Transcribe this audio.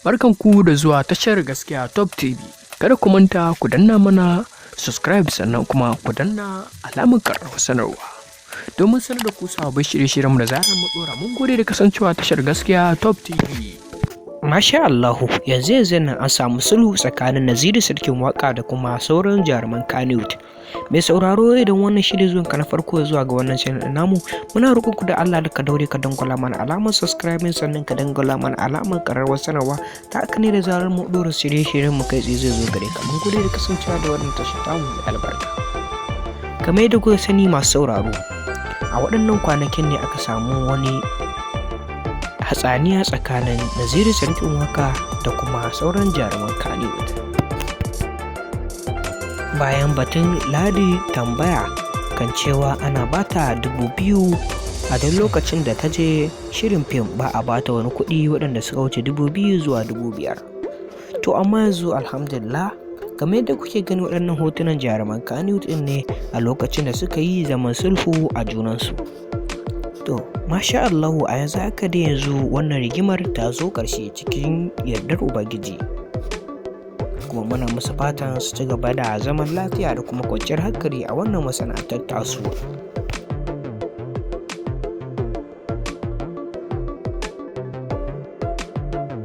Barkanku da zuwa tashar Gaskiya Top TV. Kada ku manta ku danna mana subscribe sannan kuma ku danna alamar ƙararrawar sanarwa domin sanar da ku sababbin shirye-shiryen da zarar mu ɗora. Mun gode da kasancewa tashar Gaskiya Top TV. Masha Allahu, yanzu nan an samu sulhu tsakanin Naziru Sarkin Waƙa da kuma sauran jaruman Kannywood. Mai sauraro, idan wannan shiri zuwan ka na farko zuwa ga wannan channel din namu, muna roƙon ku da Allah da ka daure ka dangwala mana alamar subscribing sannan ka dangwala mana alamar ƙararrawar sanarwa, ta haka ne da zarar mu ɗora shirye-shiryen mu kai tsaye zai zo gare ka. Mun gode da kasancewa da wannan tashar tamu mai albarka. Kamar yadda kuka sani masu sauraro, a waɗannan kwanakin ne aka samu wani hatsaniya tsakanin Naziru Sarkin Waƙa da kuma sauran jaruman Kannywood. Bayan batun Ladi tambaya kan cewa ana bata 2,000 a duk lokacin da ta je shirin fim, ba a bata wani kuɗi waɗanda suka wuce 2,000 zuwa 5,000. To amma yanzu alhamdulillah, game da kuke gani waɗannan hotunan jaruman Kannywood ɗin ne a lokacin da suka yi zaman sulhu a junansu. To, masha Allahu, a yanzu haka da yanzu wannan rigimar ta zo ƙarshe cikin yardar Ubangiji. Kuma muna musu fatan su ci gaba da zaman lafiya da kuma kwanciyar hankali a wannan masana'antar tasu.